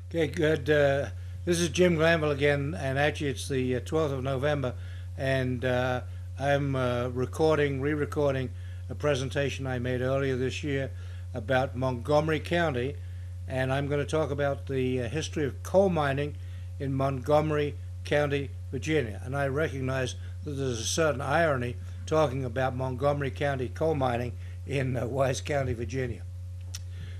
Okay, good. This is Jim Glanville again, and actually it's the 12th of November, and I'm re-recording a presentation I made earlier this year about Montgomery County, and I'm going to talk about the history of coal mining in Montgomery County, Virginia. And I recognize that there's a certain irony talking about Montgomery County coal mining in Wise County, Virginia.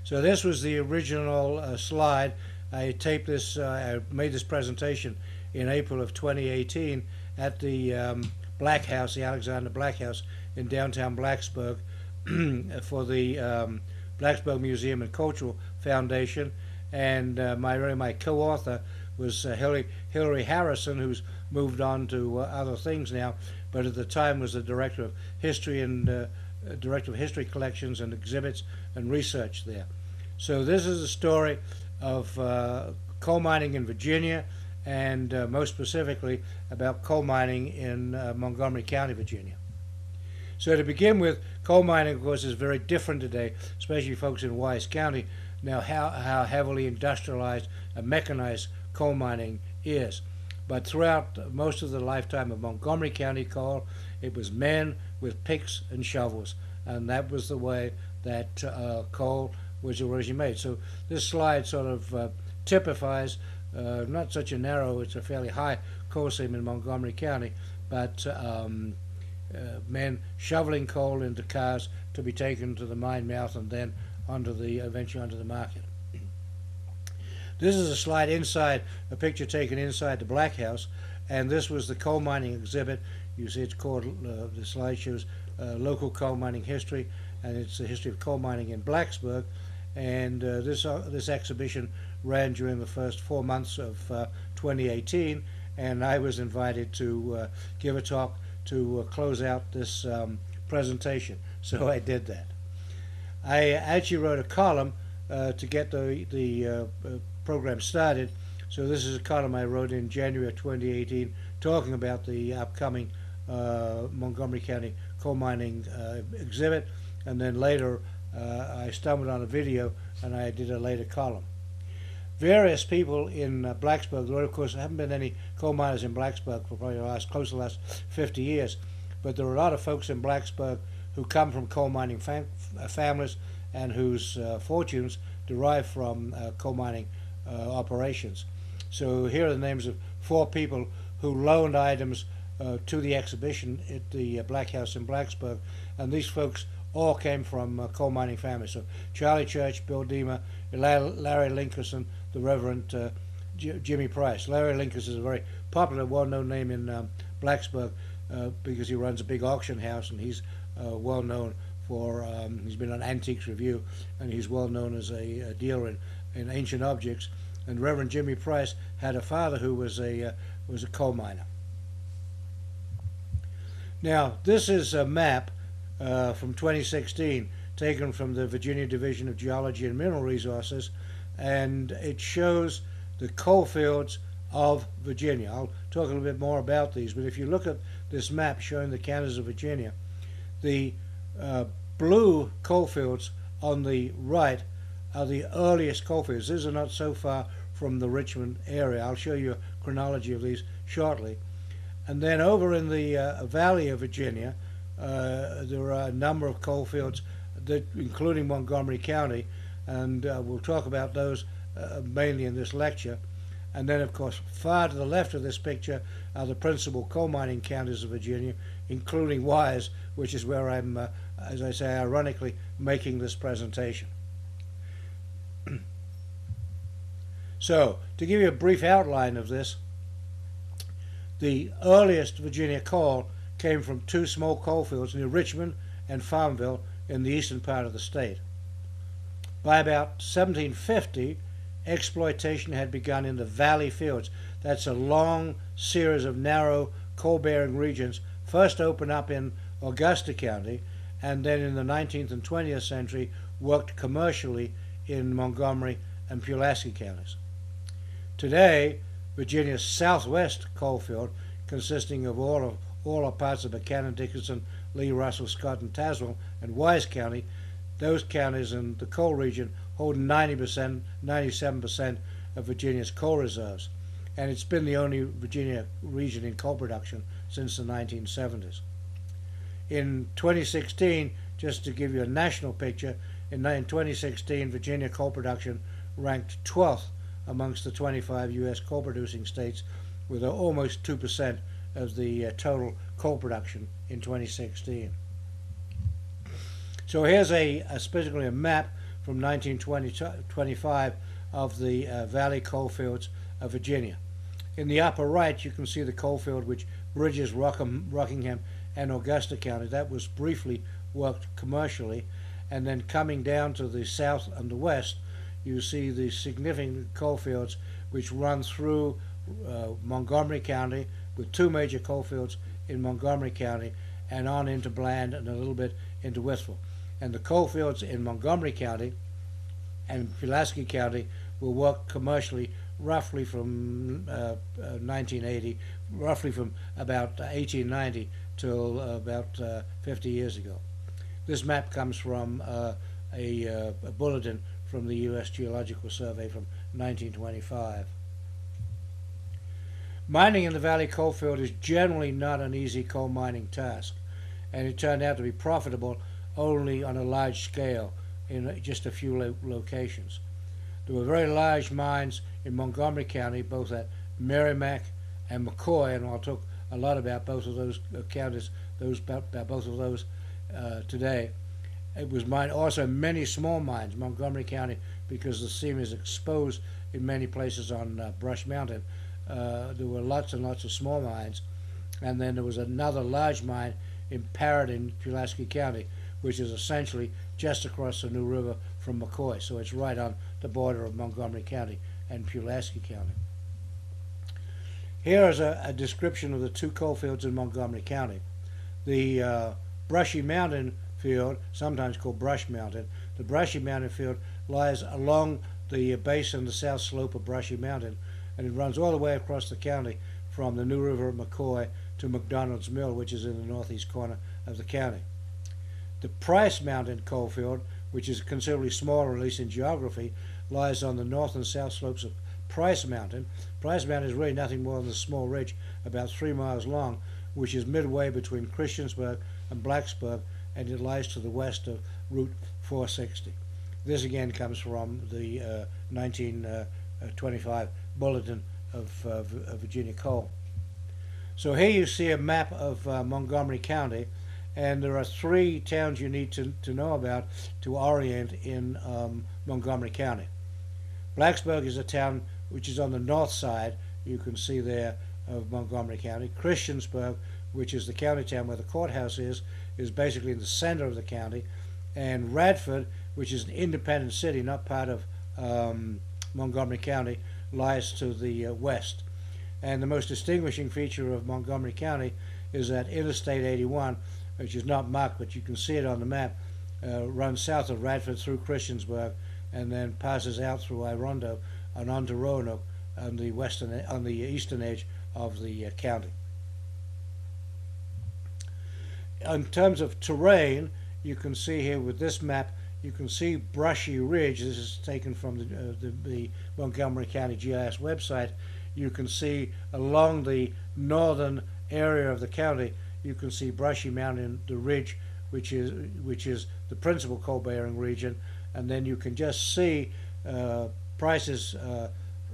So this was the original slide. I taped this, I made this presentation in April of 2018 at the Black House, the Alexander Black House in downtown Blacksburg for the Blacksburg Museum and Cultural Foundation. And my co-author was Hillary Harrison, who's moved on to other things now, but at the time was the Director of History and Director of History Collections and Exhibits and Research there. So this is a story of coal mining in Virginia, and most specifically about coal mining in Montgomery County, Virginia. So to begin with, coal mining, of course, is very different today, especially folks in Wise County, now how heavily industrialized and mechanized coal mining is. But throughout most of the lifetime of Montgomery County coal, it was men with picks and shovels, and that was the way that coal was originally made. So this slide sort of typifies not such a narrow, it's a fairly high coal seam in Montgomery County, but men shoveling coal into cars to be taken to the mine mouth and then eventually onto the market. This is a slide inside, a picture taken inside the Black House, and this was the coal mining exhibit. You see it's called, the slide shows local coal mining history, and it's the history of coal mining in Blacksburg. And this exhibition ran during the first 4 months of 2018, and I was invited to give a talk to close out this presentation, so I did that. I actually wrote a column to get the program started. So this is a column I wrote in January of 2018 talking about the upcoming Montgomery County coal mining exhibit, and then later I stumbled on a video and I did a later column. Various people in Blacksburg, there of course haven't been any coal miners in Blacksburg for probably close to the last 50 years, but there are a lot of folks in Blacksburg who come from coal mining families and whose fortunes derive from coal mining operations. So here are the names of 4 people who loaned items to the exhibition at the Black House in Blacksburg, and these folks all came from coal mining families. So Charlie Church, Bill Deemer, Larry Linkerson, the Reverend Jimmy Price. Larry Linkerson is a very popular, well-known name in Blacksburg because he runs a big auction house, and he's well known for, he's been on Antiques Review, and he's well known as a dealer in ancient objects. And Reverend Jimmy Price had a father who was a coal miner. Now, this is a map from 2016 taken from the Virginia Division of Geology and Mineral Resources, and it shows the coal fields of Virginia. I'll talk a little bit more about these, but if you look at this map showing the counties of Virginia, the blue coal fields on the right are the earliest coal fields. These are not so far from the Richmond area. I'll show you a chronology of these shortly. And then over in the valley of Virginia, there are a number of coal fields, including Montgomery County, and we'll talk about those mainly in this lecture. And then, of course, far to the left of this picture are the principal coal mining counties of Virginia, including Wise, which is where I'm, as I say, ironically, making this presentation. So, to give you a brief outline of this, the earliest Virginia coal came from 2 small coal fields near Richmond and Farmville in the eastern part of the state. By about 1750, exploitation had begun in the valley fields. That's a long series of narrow coal-bearing regions, first opened up in Augusta County, and then in the 19th and 20th century worked commercially in Montgomery and Pulaski counties. Today, Virginia's southwest coal field, consisting of all parts of Buchanan, Dickinson, Lee, Russell, Scott, and Tazewell, and Wise County, those counties in the coal region hold 90%, 97% of Virginia's coal reserves, and it's been the only Virginia region in coal production since the 1970s. In 2016, just to give you a national picture, in 2016 Virginia coal production ranked 12th amongst the 25 U.S. coal producing states, with almost 2% of the total coal production in 2016. So here's specifically a map from 1925 of the valley coalfields of Virginia. In the upper right, you can see the coalfield which bridges Rockingham and Augusta County. That was briefly worked commercially, and then coming down to the south and the west, you see the significant coalfields which run through Montgomery County, with two major coalfields in Montgomery County, and on into Bland and a little bit into Withville. And the coalfields in Montgomery County and Pulaski County will work commercially roughly from 1980, roughly from about 1890 till about 50 years ago. This map comes from a bulletin from the U.S. Geological Survey from 1925. Mining in the Valley coalfield is generally not an easy coal mining task, and it turned out to be profitable only on a large scale in just a few locations. There were very large mines in Montgomery County, both at Merrimack and McCoy, and I'll talk a lot about both of those counties, about both of those today. It was mined also many small mines, Montgomery County, because the seam is exposed in many places on Brushy Mountain. There were lots and lots of small mines, and then there was another large mine in Parrott in Pulaski County, which is essentially just across the New River from McCoy, so it's right on the border of Montgomery County and Pulaski County. Here is a description of the two coalfields in Montgomery County. The Brushy Mountain field, sometimes called Brush Mountain, the Brushy Mountain field lies along the base and the south slope of Brushy Mountain, and it runs all the way across the county from the New River at McCoy to McDonald's Mill, which is in the northeast corner of the county. The Price Mountain coalfield, which is considerably smaller, at least in geography, lies on the north and south slopes of Price Mountain. Price Mountain is really nothing more than a small ridge about 3 miles long, which is midway between Christiansburg and Blacksburg, and it lies to the west of Route 460. This again comes from the 1925 Bulletin of Virginia Coal. So here you see a map of Montgomery County, and there are 3 towns you need to know about to orient in Montgomery County. Blacksburg is a town which is on the north side, you can see there, of Montgomery County. Christiansburg, which is the county town where the courthouse is basically in the center of the county. And Radford, which is an independent city, not part of Montgomery County, lies to the west. And the most distinguishing feature of Montgomery County is that Interstate 81, which is not marked, but you can see it on the map, runs south of Radford through Christiansburg and then passes out through Irondo and on to Roanoke on the eastern edge of the county. In terms of terrain, you can see here with this map, you can see Brushy Ridge. This is taken from the Montgomery County GIS website. You can see along the northern area of the county, you can see Brushy Mountain, the ridge, which is the principal coal-bearing region, and then you can just see Price's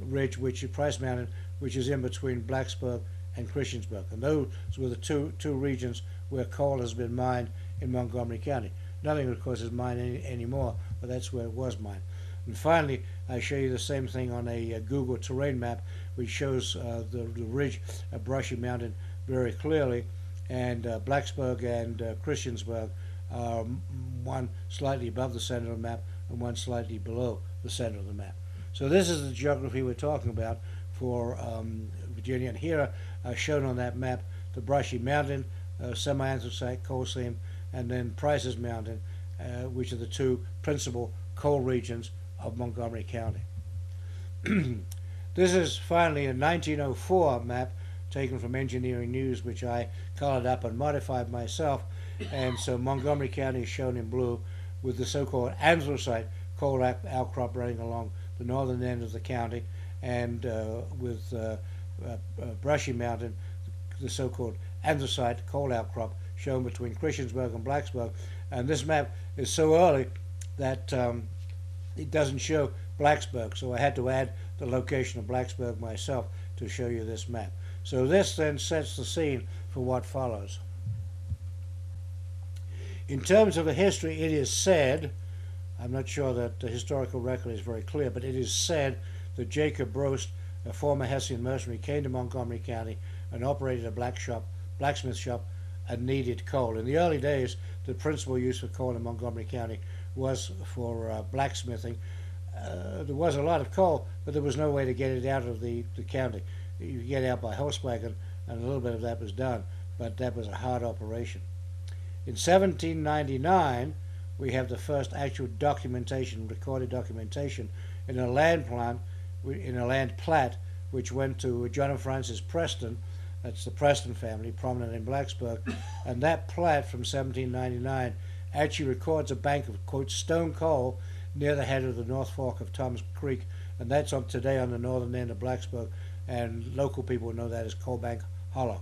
Ridge, Price Mountain, which is in between Blacksburg and Christiansburg, and those were the two regions where coal has been mined in Montgomery County. Nothing, of course, is mined anymore, but that's where it was mined. And finally, I show you the same thing on a Google terrain map, which shows the ridge of Brushy Mountain very clearly, and Blacksburg and Christiansburg are one slightly above the center of the map and one slightly below the center of the map. So this is the geography we're talking about for Virginia, and here shown on that map the Brushy Mountain, semi-anthracite coal seam, and then Price's Mountain, which are the 2 principal coal regions of Montgomery County. This is finally a 1904 map taken from Engineering News, which I colored up and modified myself, and so Montgomery County is shown in blue with the so-called anthracite coal outcrop running along the northern end of the county, and with Brushy Mountain, the so-called anthracite coal outcrop shown between Christiansburg and Blacksburg. And this map is so early that it doesn't show Blacksburg, so I had to add the location of Blacksburg myself to show you this map. So this then sets the scene for what follows. In terms of a history, it is said, I'm not sure that the historical record is very clear, but it is said that Jacob Brost, a former Hessian mercenary, came to Montgomery County and operated a blacksmith shop and needed coal. In the early days, the principal use for coal in Montgomery County was for blacksmithing. There was a lot of coal, but there was no way to get it out of the county. You could get out by horse wagon, and a little bit of that was done, but that was a hard operation. In 1799, we have the first actual documentation, recorded documentation, in a land plat, which went to John and Francis Preston. That's the Preston family, prominent in Blacksburg. And that plat from 1799 actually records a bank of, quote, stone coal near the head of the North Fork of Tom's Creek. And that's today on the northern end of Blacksburg, and local people know that as Coal Bank Hollow.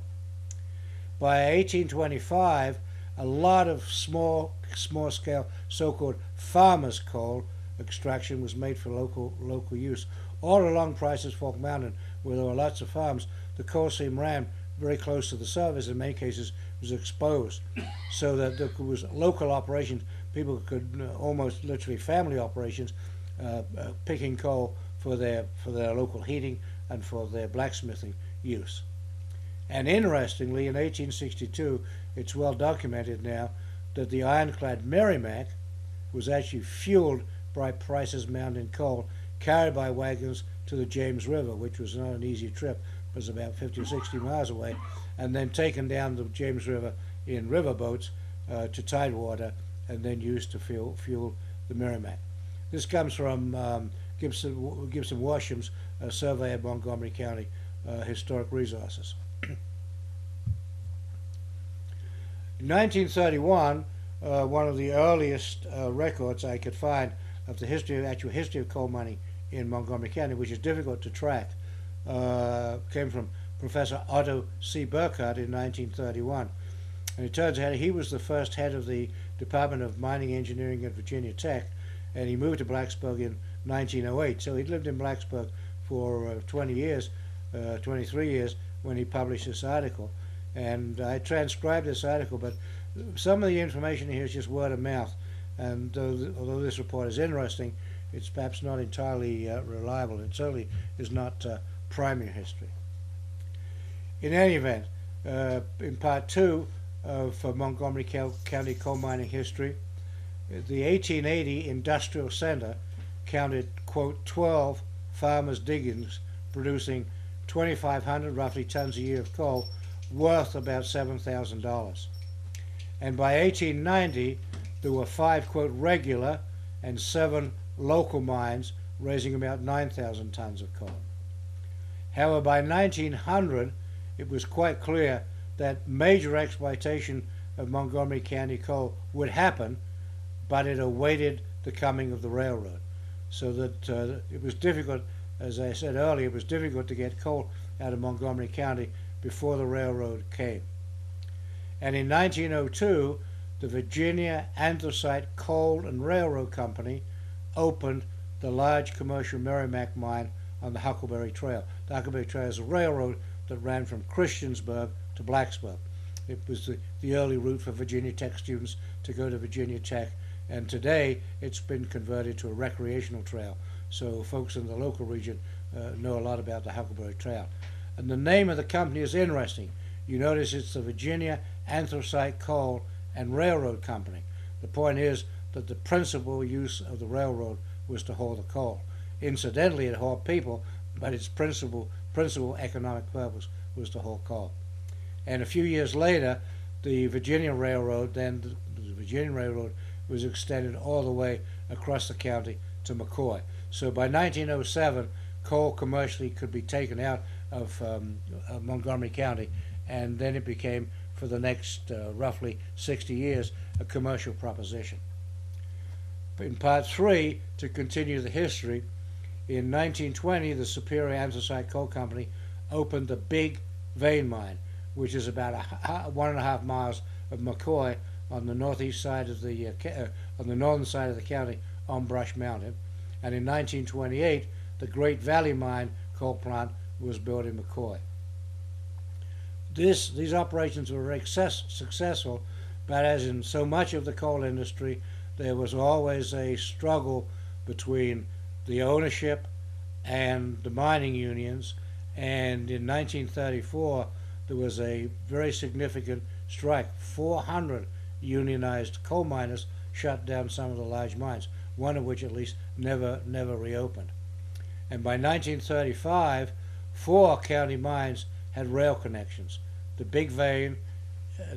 By 1825, a lot of small-scale so-called farmers' coal extraction was made for local use. All along Price's Fork Mountain, where there were lots of farms, the coal seam ran very close to the surface. In many cases, was exposed, so that there was local operations. People could almost literally family operations, picking coal for their local heating and for their blacksmithing use. And interestingly, in 1862, it's well documented now that the ironclad Merrimack was actually fueled by Price's Mountain coal, carried by wagons to the James River, which was not an easy trip. It was about 50 or 60 miles away, and then taken down the James River in riverboats to Tidewater, and then used to fuel the Merrimack. This comes from Gibson Washam's survey of Montgomery County historic resources. In 1931, one of the earliest records I could find of the actual history of coal mining in Montgomery County, which is difficult to track, came from Professor Otto C. Burkhardt in 1931. And it turns out he was the first head of the Department of Mining Engineering at Virginia Tech, and he moved to Blacksburg in 1908. So he'd lived in Blacksburg for 23 years when he published this article. And I transcribed this article, but some of the information here is just word of mouth. And although this report is interesting, it's perhaps not entirely reliable. It certainly is not primary history. In any event, in part two for Montgomery County coal mining history, the 1880 Industrial Center counted, quote, 12 farmers' diggings producing 2,500 roughly tons a year of coal, worth about $7,000. And by 1890, there were 5, quote, regular and 7 local mines raising about 9,000 tons of coal. However, by 1900, it was quite clear that major exploitation of Montgomery County coal would happen, but it awaited the coming of the railroad. So that it was difficult, as I said earlier, it was difficult to get coal out of Montgomery County before the railroad came. And in 1902, the Virginia Anthracite Coal and Railroad Company opened the large commercial Merrimack Mine on the Huckleberry Trail. The Huckleberry Trail is a railroad that ran from Christiansburg to Blacksburg. It was the early route for Virginia Tech students to go to Virginia Tech, and today it's been converted to a recreational trail. So folks in the local region know a lot about the Huckleberry Trail. And the name of the company is interesting. You notice it's the Virginia Anthracite Coal and Railroad Company. The point is that the principal use of the railroad was to haul the coal. Incidentally, it hauled people, but its principal economic purpose was to haul coal. And a few years later, the Virginia Railroad, then the Virginia Railroad, was extended all the way across the county to McCoy. So by 1907, coal commercially could be taken out of Montgomery County, and then it became, for the next roughly 60 years, a commercial proposition. In part three, to continue the history, In 1920, the Superior Anthracite Coal Company opened the Big Vein Mine, which is about 1.5 miles of McCoy on the northeast side of the on the northern side of the county on Brushy Mountain. And in 1928, the Great Valley Mine coal plant was built in McCoy. These operations were very successful, but as in so much of the coal industry, there was always a struggle between the ownership and the mining unions. And in 1934, there was a very significant strike. 400 unionized coal miners shut down some of the large mines, one of which at least never reopened. And by 1935, 4 county mines had rail connections. The Big Vein,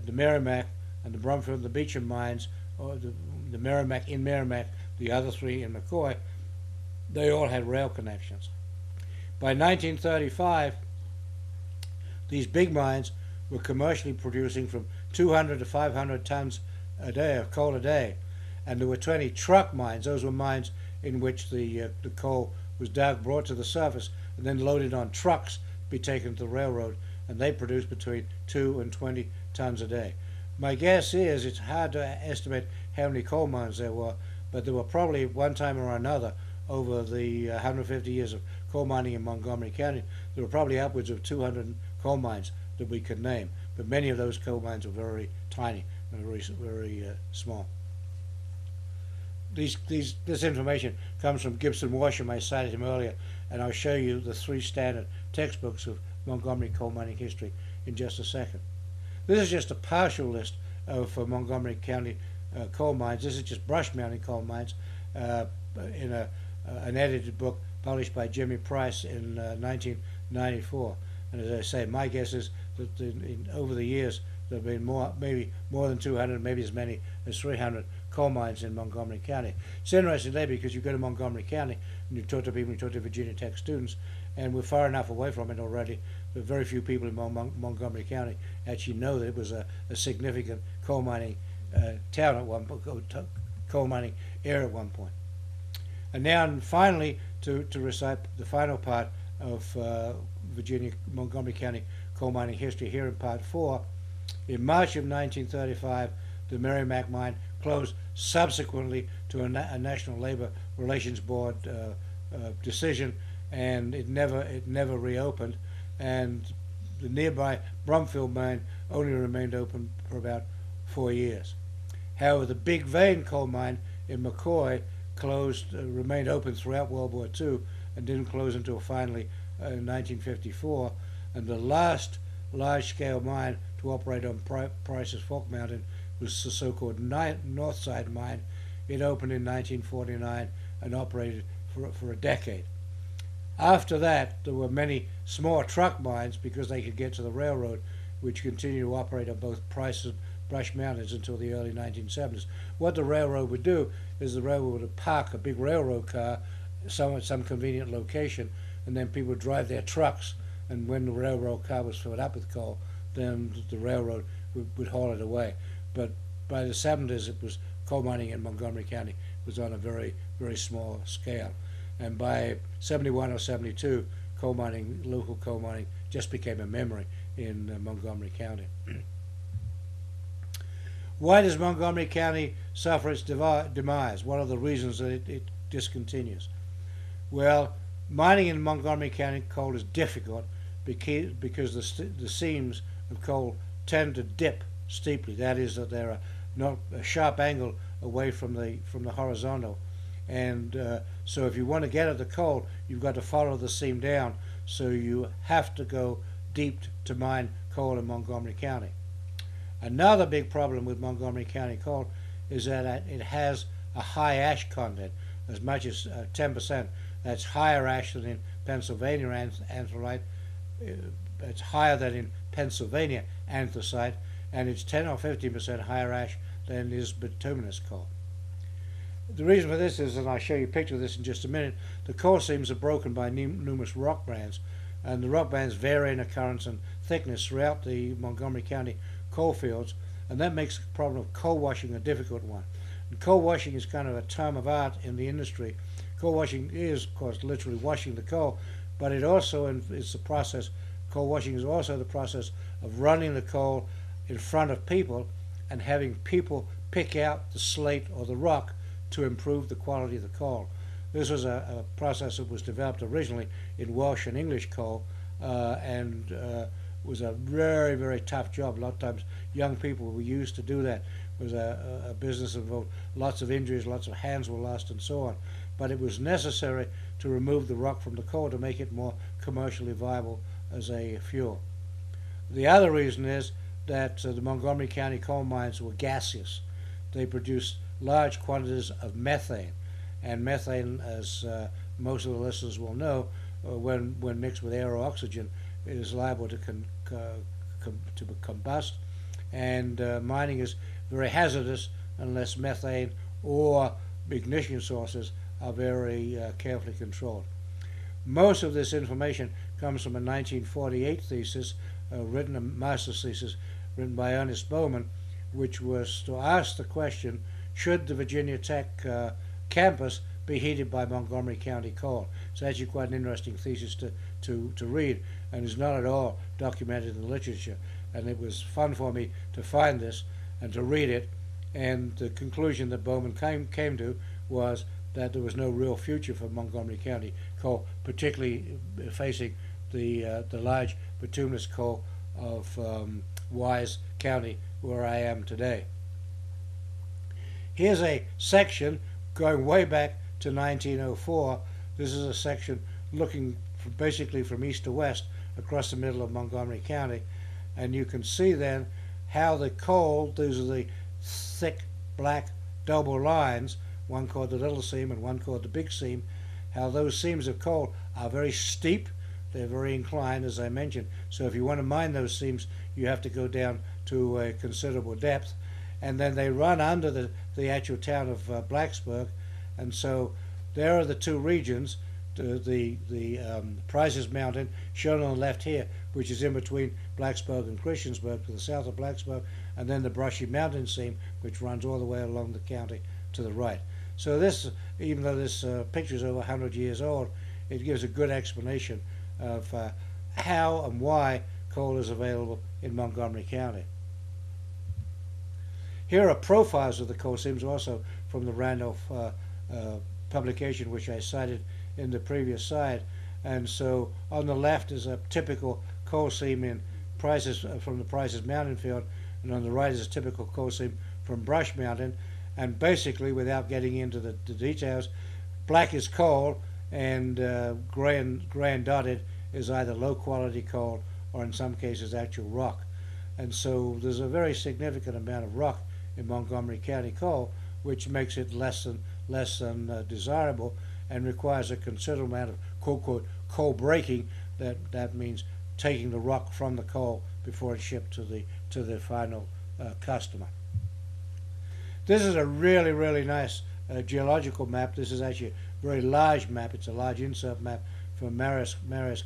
the Merrimack, and the Brumfield and the Beecham mines, or the Merrimack in Merrimack, the other 3 in McCoy, they all had rail connections. By 1935, these big mines were commercially producing from 200 to 500 tons a day of coal a day, and there were 20 truck mines. Those were mines in which the coal was dug, brought to the surface, and then loaded on trucks, be taken to the railroad, and they produced between 2 and 20 tons a day. My guess is it's hard to estimate how many coal mines there were, but there were probably one time or another over the 150 years of coal mining in Montgomery County, there were probably upwards of 200 coal mines that we could name, but many of those coal mines were very tiny and very small. This information comes from Gibson Washam. I cited him earlier, and I'll show you the 3 standard textbooks of Montgomery coal mining history in just a second. This is just a partial list of Montgomery County coal mines. This is just Brushy Mountain coal mines in an edited book published by Jimmy Price in 1994. And as I say, my guess is that over the years there have been maybe more than 200, maybe as many as 300 coal mines in Montgomery County. It's interesting there because you go to Montgomery County and you talk to people, you talk to Virginia Tech students, and we're far enough away from it already that very few people in Montgomery County actually know that it was a significant coal mining town at one point, coal mining area at one point. And now, finally, to recite the final part of Montgomery County coal mining history here in Part 4, in March of 1935, the Merrimack Mine closed subsequently to a National Labor Relations Board decision, and it never reopened. And the nearby Brumfield Mine only remained open for about 4 years. However, the Big Vein coal mine in McCoy remained open throughout World War II and didn't close until finally in 1954. And the last large-scale mine to operate on Price's Fork Mountain was the so-called Northside Mine. It opened in 1949 and operated for a decade. After that, there were many small truck mines because they could get to the railroad, which continued to operate on both Price and Brushy Mountains until the early 1970s. What the railroad would do is the railroad would park a big railroad car at some convenient location, and then people would drive their trucks, and when the railroad car was filled up with coal, then the railroad would haul it away. But by the 70s, it was coal mining in Montgomery County was on a very, very small scale. And by 71 or 72, local coal mining just became a memory in Montgomery County. Why does Montgomery County suffer its demise? What are the reasons that it discontinues? Well, mining in Montgomery County coal is difficult because the seams of coal tend to dip steeply. That is, that they're not a sharp angle away from the horizontal, and so if you want to get at the coal, you've got to follow the seam down. So you have to go deep to mine coal in Montgomery County. Another big problem with Montgomery County coal is that it has a high ash content, as much as 10%. That's higher ash than in Pennsylvania anthracite. It's higher than in Pennsylvania anthracite, and it's 10 or 15% higher ash than is bituminous coal. The reason for this is, and I'll show you a picture of this in just a minute, the coal seams are broken by numerous rock bands, and the rock bands vary in occurrence and thickness throughout the Montgomery County coal fields, and that makes the problem of coal washing a difficult one. And coal washing is kind of a term of art in the industry Coal washing is, of course, literally washing the coal, but it also is the process. Coal washing is also the process of running the coal in front of people and having people pick out the slate or the rock to improve the quality of the coal. This was a process that was developed originally in Welsh and English coal, and was a very, very tough job. A lot of times young people were used to do that. It was a business that involved lots of injuries, lots of hands were lost and so on. But it was necessary to remove the rock from the coal to make it more commercially viable as a fuel. The other reason is that the Montgomery County coal mines were gaseous. They produced large quantities of methane, and methane, as most of the listeners will know, when mixed with air or oxygen, is liable to combust, and mining is very hazardous unless methane or ignition sources are very carefully controlled. Most of this information comes from a 1948 thesis, a master's thesis written by Ernest Bowman, which was to ask the question, should the Virginia Tech campus be heated by Montgomery County coal? It's actually quite an interesting thesis to read, and is not at all documented in the literature. And it was fun for me to find this and to read it, and the conclusion that Bowman came to was that there was no real future for Montgomery County coal, particularly facing the large bituminous coal of Wise County, where I am today. Here's a section going way back to 1904. This is a section looking basically from east to west across the middle of Montgomery County, and you can see then how the coal, these are the thick black double lines, one called the little seam and one called the big seam, how those seams of coal are very steep, they're very inclined, as I mentioned. So if you want to mine those seams, you have to go down to a considerable depth, and then they run under the actual town of Blacksburg. And so there are the two regions, the Price's Mountain, shown on the left here, which is in between Blacksburg and Christiansburg to the south of Blacksburg, and then the Brushy Mountain seam, which runs all the way along the county to the right. So this, even though this picture is over 100 years old, it gives a good explanation of how and why coal is available in Montgomery County. Here are profiles of the coal seams, also from the Randolph publication, which I cited in the previous slide. And so on the left is a typical coal seam in from the Price's Mountain field, and on the right is a typical coal seam from Brush Mountain. And basically, without getting into the details, black is coal, and gray and dotted is either low quality coal or in some cases actual rock. And so there's a very significant amount of rock in Montgomery County coal, which makes it less than desirable, and requires a considerable amount of quote coal breaking. That means taking the rock from the coal before it's shipped to the final customer. This is a really, really nice geological map. This is actually a very large map. It's a large insert map from Maris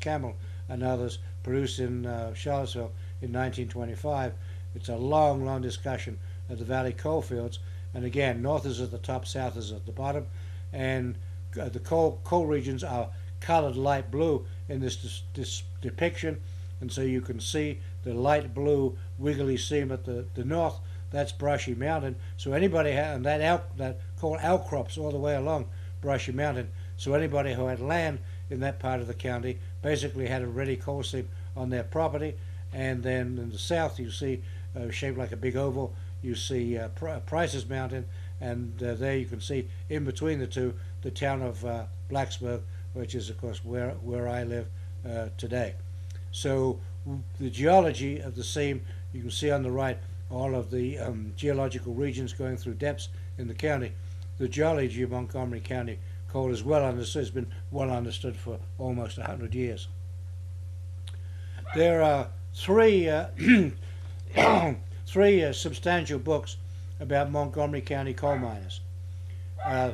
Camel and others, produced in Charlottesville in 1925. It's a long, long discussion of the valley coal fields. And again, north is at the top, south is at the bottom. And the coal regions are colored light blue in this depiction. And so you can see the light blue wiggly seam at the north. That's Brushy Mountain. So anybody and that coal outcrops all the way along Brushy Mountain. So anybody who had land in that part of the county basically had a ready coal seam on their property. And then in the south, you see shaped like a big oval, you see Price's Mountain, and there you can see in between the two the town of Blacksburg, which is of course where I live today. So the geology of the seam, you can see on the right all of the geological regions going through depths in the county. The geology of Montgomery County coal is well understood, has been well understood for almost 100 years. There are three substantial books about Montgomery County coal miners.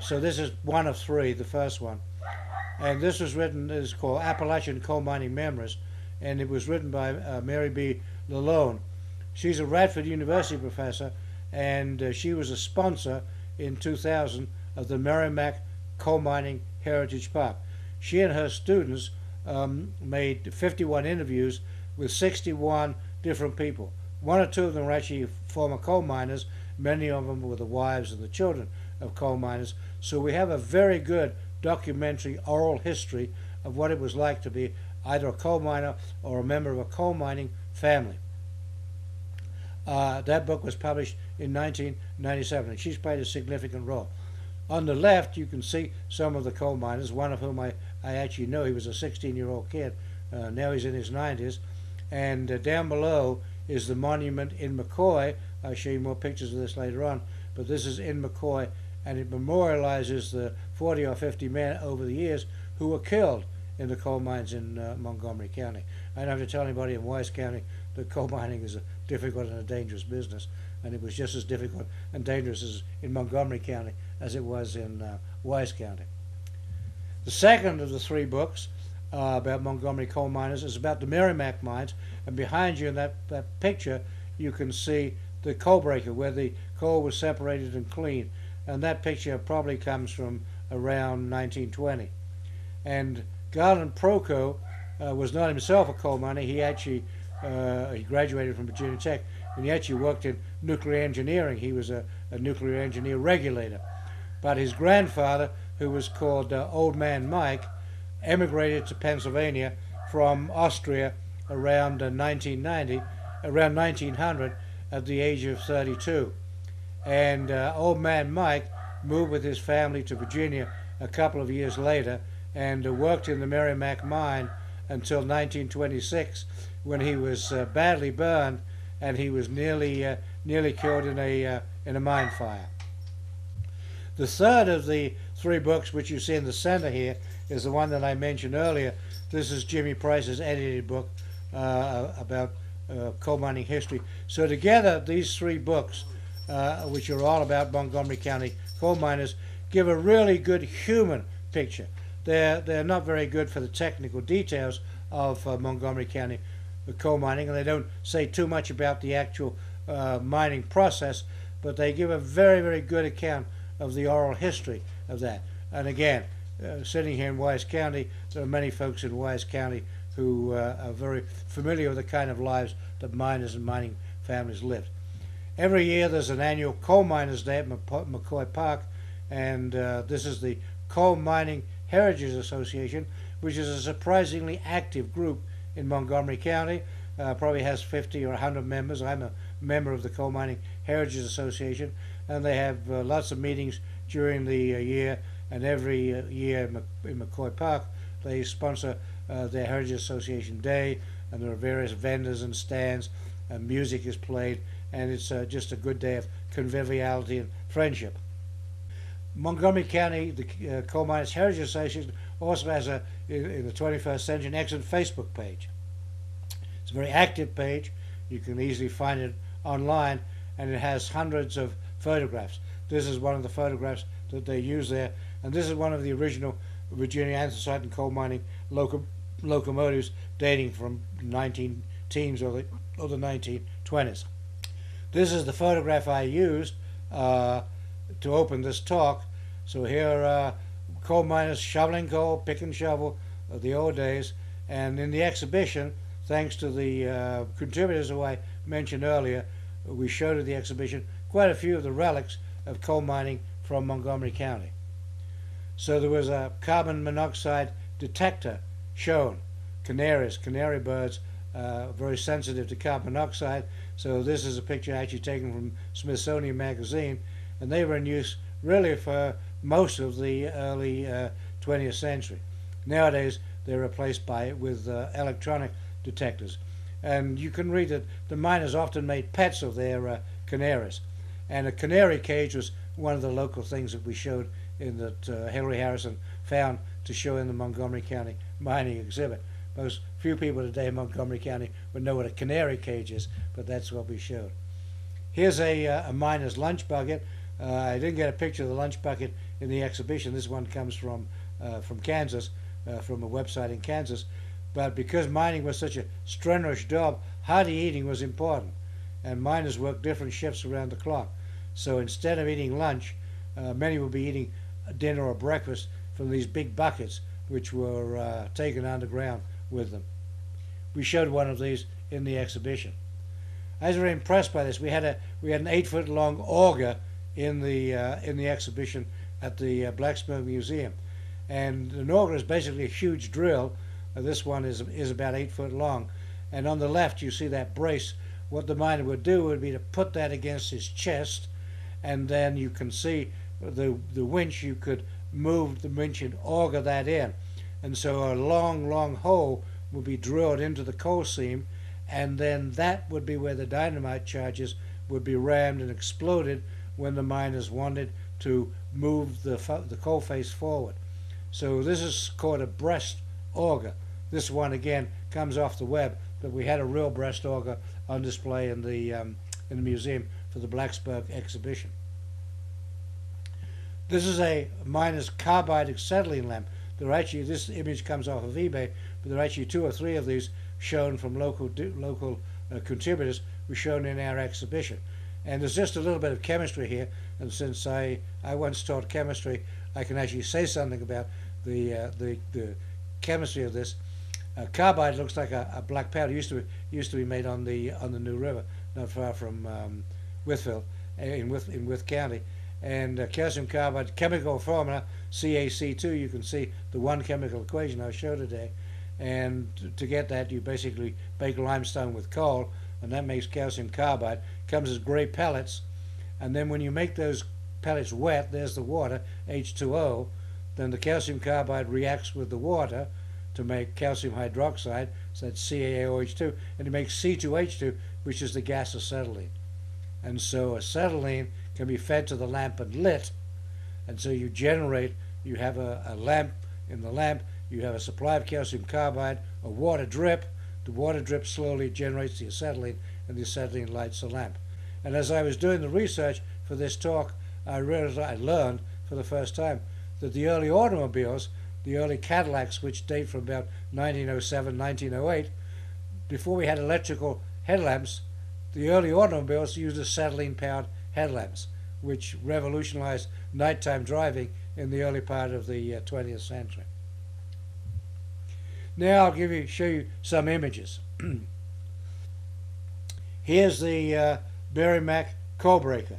So this is one of three, the first one. And this was written, is called Appalachian Coal Mining Memories, and it was written by Mary B. Lalone. She's a Radford University professor, and she was a sponsor in 2000 of the Merrimack Coal Mining Heritage Park. She and her students made 51 interviews with 61 different people. One or two of them were actually former coal miners. Many of them were the wives and the children of coal miners. So we have a very good documentary oral history of what it was like to be either a coal miner or a member of a coal mining family. That book was published in 1997, and she's played a significant role. On the left, you can see some of the coal miners, one of whom I actually know. He was a 16-year-old kid. Now he's in his 90s. And down below is the monument in McCoy. I'll show you more pictures of this later on, but this is in McCoy, and it memorializes the 40 or 50 men over the years who were killed in the coal mines in Montgomery County. I don't have to tell anybody in Wise County that coal mining is a difficult and a dangerous business, and it was just as difficult and dangerous as in Montgomery County as it was in Wise County. The second of the three books about Montgomery coal miners is about the Merrimack mines, and behind you in that picture you can see the coal breaker where the coal was separated and cleaned, and that picture probably comes from around 1920. And Garland Proco was not himself a coal miner. He actually he graduated from Virginia Tech, and he actually worked in nuclear engineering. He was a nuclear engineer regulator. But his grandfather, who was called Old Man Mike, emigrated to Pennsylvania from Austria around 1900 at the age of 32. And Old Man Mike moved with his family to Virginia a couple of years later and worked in the Merrimack Mine until 1926, when he was badly burned and he was nearly killed in a mine fire. The third of the three books, which you see in the center here, is the one that I mentioned earlier. This is Jimmy Price's edited book about coal mining history. So together, these three books, which are all about Montgomery County coal miners, give a really good human picture. They're not very good for the technical details of Montgomery County coal mining, and they don't say too much about the actual mining process, but they give a very, very good account of the oral history of that. And again, sitting here in Wise County, there are many folks in Wise County who are very familiar with the kind of lives that miners and mining families lived. Every year there's an annual Coal Miners Day at McCoy Park, and this is the Coal Mining Heritage Association, which is a surprisingly active group in Montgomery County. Probably has 50 or 100 members. I'm a member of the Coal Mining Heritage Association, and they have lots of meetings during the year, and every year in McCoy Park they sponsor their Heritage Association Day, and there are various vendors and stands, and music is played, and it's just a good day of conviviality and friendship. Montgomery County, the Coal Miners Heritage Association, also has in the 21st century, an excellent Facebook page. It's a very active page. You can easily find it online, and it has hundreds of photographs. This is one of the photographs that they use there, and this is one of the original Virginia anthracite and coal mining locomotives dating from 19 teens or the 1920s. This is the photograph I used to open this talk. So here are coal miners shoveling coal, pick and shovel of the old days, and in the exhibition, thanks to the contributors who I mentioned earlier, we showed at the exhibition quite a few of the relics of coal mining from Montgomery County. So there was a carbon monoxide detector shown. Canary birds, very sensitive to carbon monoxide. So this is a picture actually taken from Smithsonian Magazine, and they were in use really for most of the early 20th century. Nowadays they're replaced with electronic detectors, and you can read that the miners often made pets of their canaries, and a canary cage was one of the local things that we showed in that Hilary Harrison found to show in the Montgomery County mining exhibit. Most few people today in Montgomery County would know what a canary cage is, but that's what we showed. Here's a miner's lunch bucket. I didn't get a picture of the lunch bucket in the exhibition. This one comes from Kansas, from a website in Kansas. But because mining was such a strenuous job, hearty eating was important, and miners worked different shifts around the clock. So instead of eating lunch, many would be eating dinner or breakfast from these big buckets which were taken underground with them. We showed one of these in the exhibition. I was very impressed by this. We had an 8-foot long auger in the exhibition at the Blacksburg Museum, and an auger is basically a huge drill. This one is about 8 foot long, and on the left you see that brace. What the miner would do would be to put that against his chest, and then you can see the winch. You could move the winch and auger that in, and so a long hole would be drilled into the coal seam, and then that would be where the dynamite charges would be rammed and exploded when the miners wanted to move the coal face forward. So this is called a breast auger. This one again comes off the web, but we had a real breast auger on display in the museum for the Blacksburg exhibition. This is a miner's carbide acetylene lamp. There are actually, this image comes off of eBay, but there are actually 2 or 3 of these shown from local contributors were shown in our exhibition. And there's just a little bit of chemistry here, and since I once taught chemistry, I can actually say something about the chemistry of this. Carbide looks like a black powder. Used to be made on the New River, not far from Wytheville, in Wythe County. And calcium carbide chemical formula CaC2. You can see the one chemical equation I showed today. And to get that, you basically bake limestone with coal, and that makes calcium carbide. Comes as gray pellets, and then when you make those pellets wet, there's the water, H2O. Then the calcium carbide reacts with the water to make calcium hydroxide, so that's CaOH2, and it makes C2H2, which is the gas acetylene. And so acetylene can be fed to the lamp and lit, and so you have a lamp. In the lamp you have a supply of calcium carbide, a water drip. The water drip slowly generates the acetylene, and the acetylene lights the lamp. And as I was doing the research for this talk, I learned for the first time that the early automobiles, the early Cadillacs, which date from about 1907, 1908, before we had electrical headlamps, the early automobiles used acetylene-powered headlamps, which revolutionized nighttime driving in the early part of the 20th century. Now I'll show you some images. Here's the Merrimack coal breaker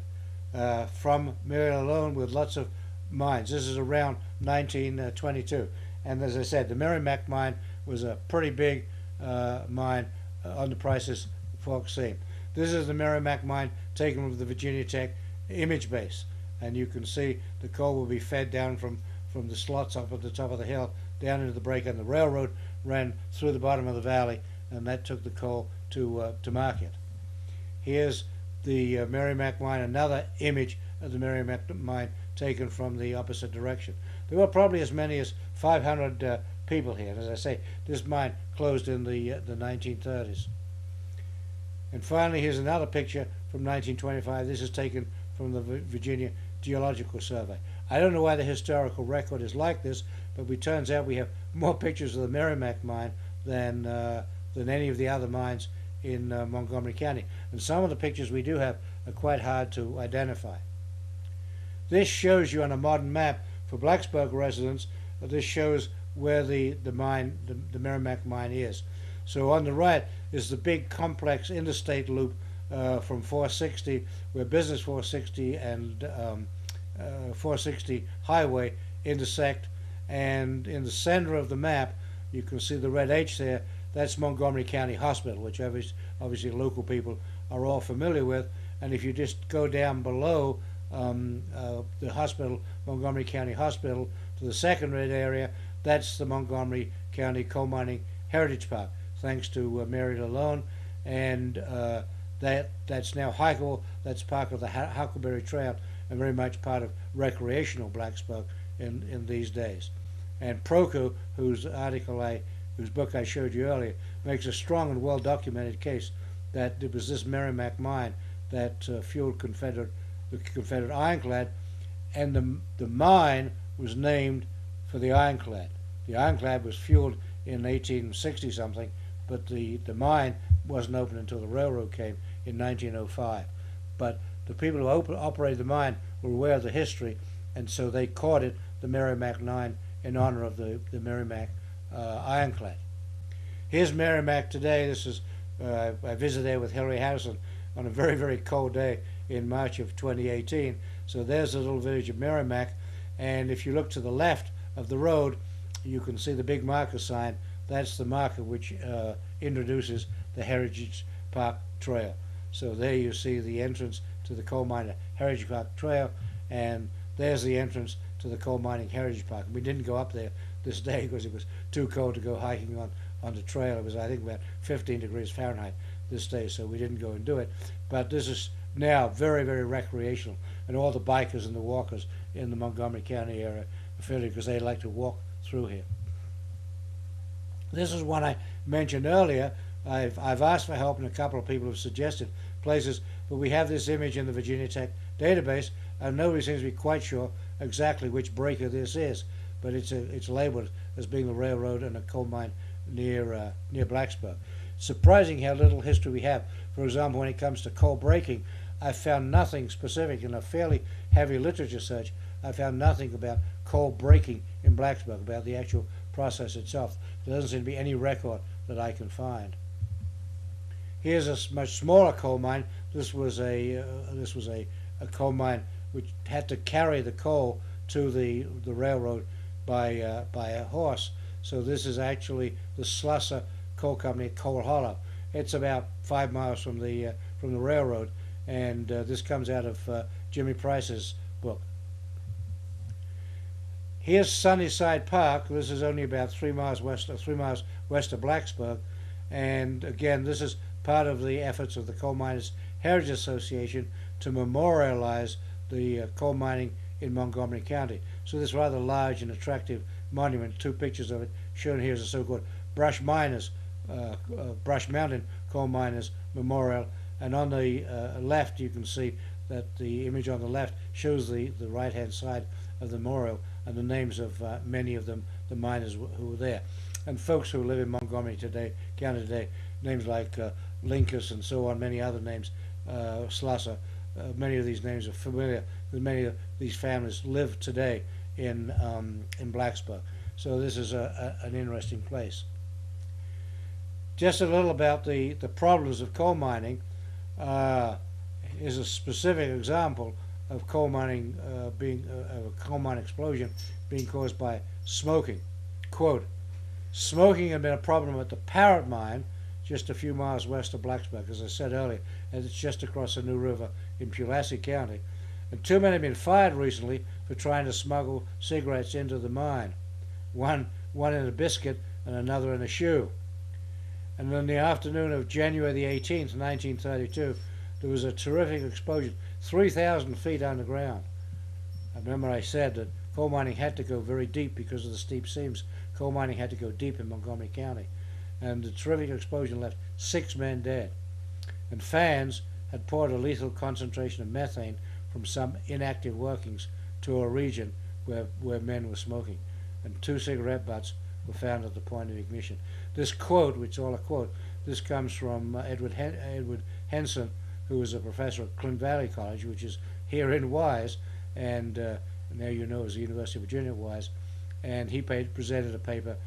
from Mary Lalone with lots of mines. This is around 1922, and as I said, the Merrimack Mine was a pretty big mine on the prices folks see. This is the Merrimack Mine taken from the Virginia Tech image base, and you can see the coal will be fed down from the slots up at the top of the hill down into the breaker, and the railroad ran through the bottom of the valley, and that took the coal to market. Here's the Merrimack Mine, another image of the Merrimack Mine taken from the opposite direction. There were probably as many as 500 people here, and as I say, this mine closed in the 1930s. And finally, here's another picture from 1925. This is taken from the Virginia Geological Survey. I don't know why the historical record is like this, but it turns out we have more pictures of the Merrimack Mine than any of the other mines in Montgomery County. And some of the pictures we do have are quite hard to identify. This shows you on a modern map for Blacksburg residents, this shows where the Merrimack Mine is. So on the right is the big complex interstate loop from 460, where Business 460 and 460 Highway intersect, and in the center of the map you can see the red H there. That's Montgomery County Hospital, which obviously local people are all familiar with. And if you just go down below the hospital, Montgomery County Hospital, to the second red area, that's the Montgomery County Coal Mining Heritage Park, thanks to Mary Lalone, and that's now hikeable. That's part of the Huckleberry Trail and very much part of recreational Blacksburg in these days. And Proku, whose book I showed you earlier, makes a strong and well-documented case that it was this Merrimack Mine that fueled the Confederate ironclad, and the mine was named for the ironclad. The ironclad was fueled in 1860 something, but the mine wasn't open until the railroad came in 1905. But the people who operated the mine were aware of the history, and so they called it the Merrimack Mine in honor of the Merrimack ironclad. Here's Merrimack today. This is I visited there with Hillary Harrison on a very, very cold day in March of 2018. So there's the little village of Merrimack, and if you look to the left of the road, you can see the big marker sign. That's the marker which introduces the Heritage Park Trail. So there you see the entrance to the Coal Mine Heritage Park Trail, and there's the entrance to the Coal Mining Heritage Park. We didn't go up there this day because it was too cold to go hiking on the trail. It was, I think, about 15 degrees Fahrenheit this day, so we didn't go and do it. But this is now very, very recreational, and all the bikers and the walkers in the Montgomery County area are affiliated because they like to walk through here. This is one I mentioned earlier. I've asked for help, and a couple of people have suggested places, but we have this image in the Virginia Tech database, and nobody seems to be quite sure exactly which breaker this is, but it's labeled as being a railroad and a coal mine near Blacksburg. Surprising how little history we have. For example, when it comes to coal breaking, I found nothing specific. In a fairly heavy literature search, I found nothing about coal breaking in Blacksburg, about the actual process itself. There doesn't seem to be any record that I can find. Here's a much smaller coal mine. This was a coal mine which had to carry the coal to the railroad by a horse. So this is actually the Slusser Coal Company at Coal Hollow. It's about 5 miles from the railroad, and this comes out of Jimmy Price's book. Here's Sunnyside Park. This is only about 3 miles west of Blacksburg, and again, this is part of the efforts of the Coal Miners Heritage Association to memorialize the coal mining in Montgomery County. So this rather large and attractive monument, 2 pictures of it shown here, is a so-called Brush Mountain Coal Miners Memorial, and on the left you can see that the image on the left shows the right-hand side of the memorial and the names of many of them, the miners who were there. And folks who live in Montgomery County today, names like Linkus and so on, many other names, Slusser, many of these names are familiar, because many of these families live today in Blacksburg. So this is an interesting place. Just a little about the problems of coal mining. Is a specific example of coal mining of a coal mine explosion being caused by smoking. Quote, "Smoking had been a problem at the Parrot Mine, just a few miles west of Blacksburg, as I said earlier, and it's just across the New River in Pulaski County. And 2 men have been fired recently for trying to smuggle cigarettes into the mine. One in a biscuit and another in a shoe. And in the afternoon of January the 18th, 1932, there was a terrific explosion, 3,000 feet underground. I remember I said that coal mining had to go very deep because of the steep seams. Coal mining had to go deep in Montgomery County. And the terrific explosion left 6 men dead. And fans had poured a lethal concentration of methane from some inactive workings to a region where men were smoking. And 2 cigarette butts were found at the point of ignition." This quote, which is all a quote, this comes from Edward Henson, who was a professor at Clinton Valley College, which is here in Wise, and now you know as the University of Virginia at Wise, and he presented a paper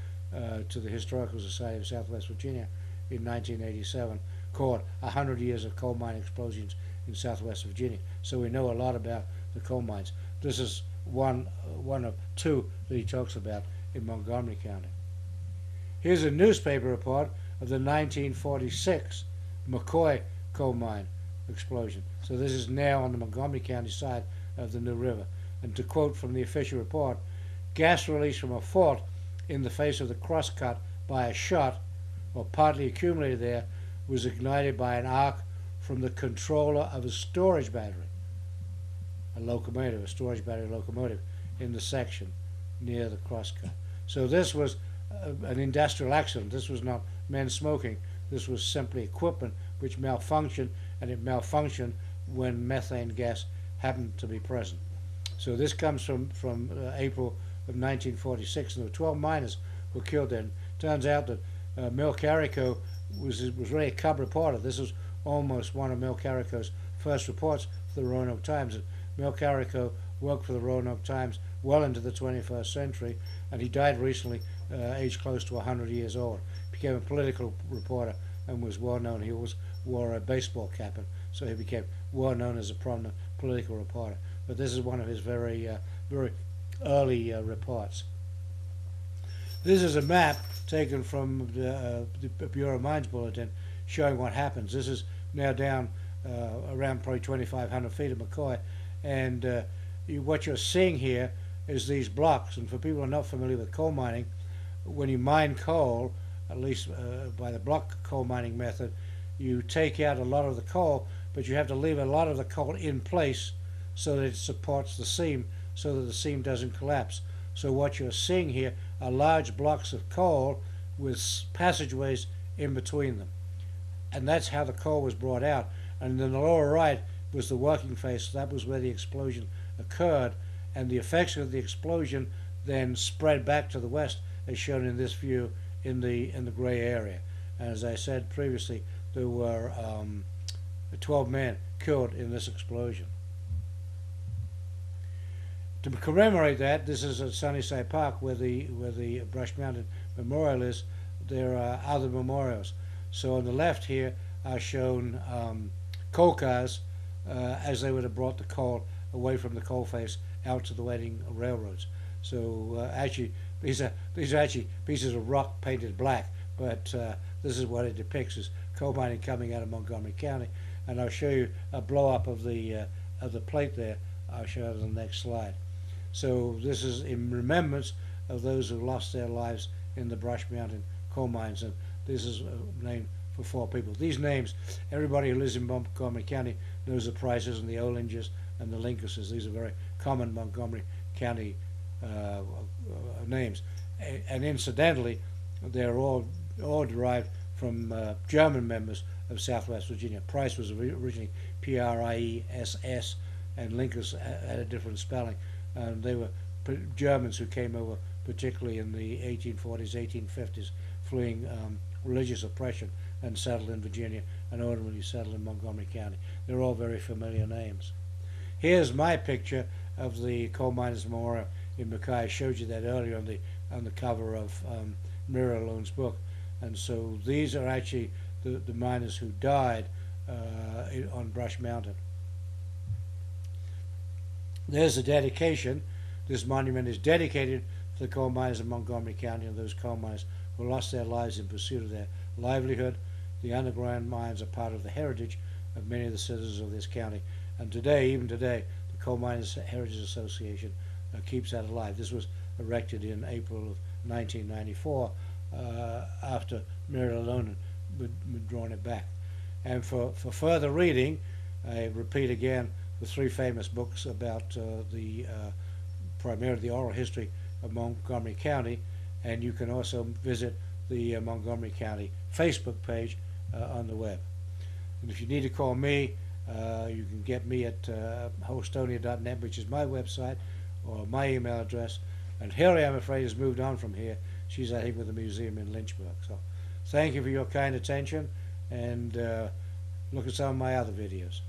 to the Historical Society of Southwest Virginia in 1987 called 100 Years of Coal Mine Explosions in Southwest Virginia. So we know a lot about the coal mines. This is one of 2 that he talks about in Montgomery County. Here's a newspaper report of the 1946 McCoy coal mine explosion. So this is now on the Montgomery County side of the New River. And to quote from the official report, "Gas released from a fault in the face of the crosscut by a shot, or partly accumulated there, was ignited by an arc from the controller of a storage battery, a storage battery locomotive, in the section near the crosscut." So this was an industrial accident. This was not men smoking. This was simply equipment which malfunctioned, and it malfunctioned when methane gas happened to be present. So this comes from April of 1946, and there were 12 miners who were killed then. Turns out that Mel Carrico was really a cub reporter. This was almost one of Mel Carrico's first reports for the Roanoke Times. And Mel Carrico worked for the Roanoke Times well into the 21st century, and he died recently, aged close to 100 years old. Became a political reporter and was well known. He always wore a baseball cap, and so he became well known as a prominent political reporter. But this is one of his very early reports. This is a map taken from the Bureau of Mines Bulletin showing what happens. This is now down around probably 2,500 feet of McCoy, and what you're seeing here is these blocks. And for people who are not familiar with coal mining, when you mine coal, at least by the block coal mining method, you take out a lot of the coal, but you have to leave a lot of the coal in place so that it supports the seam, so that the seam doesn't collapse. So what you're seeing here are large blocks of coal with passageways in between them. And that's how the coal was brought out. And in the lower right was the working face. That was where the explosion occurred, and the effects of the explosion then spread back to the west, as shown in this view in the gray area. And as I said previously, there were 12 men killed in this explosion. To commemorate that, this is at Sunnyside Park, where the Brushy Mountain Memorial is. There are other memorials. So on the left here are shown coal cars as they would have brought the coal away from the coal face out to the waiting railroads. So actually, these are actually pieces of rock painted black, but this is what it depicts as coal mining coming out of Montgomery County. And I'll show you a blow up of the plate there. I'll show you on the next slide. So this is in remembrance of those who lost their lives in the Brushy Mountain coal mines, and this is named for 4 people. These names, everybody who lives in Montgomery County knows the Prices and the Olingers and the Linkuses. These are very common Montgomery County names, and incidentally, they're all derived from German members of Southwest Virginia. Price was originally Priess, and Linkers had a different spelling, and they were Germans who came over particularly in the 1840s, 1850s, fleeing religious oppression, and settled in Virginia and ultimately settled in Montgomery County. They're all very familiar names. Here's my picture of the Coal Miners Memorial in McCoy. I showed you that earlier on the cover of Muriel Alone's book. And so these are actually the miners who died on Brushy Mountain. There's the dedication. This monument is dedicated to the coal miners of Montgomery County and those coal miners who lost their lives in pursuit of their livelihood. The underground mines are part of the heritage of many of the citizens of this county. And today, even today, the Coal Miners Heritage Association keeps that alive. This was erected in April of 1994 after Muriel Alone had drawn it back. And for further reading, I repeat again the 3 famous books about primarily the oral history of Montgomery County, and you can also visit the Montgomery County Facebook page on the web. And if you need to call me, you can get me at hostonia.net, which is my website, or my email address. And Hilary, I'm afraid, has moved on from here. She's, I think, with the museum in Lynchburg. So thank you for your kind attention, and look at some of my other videos.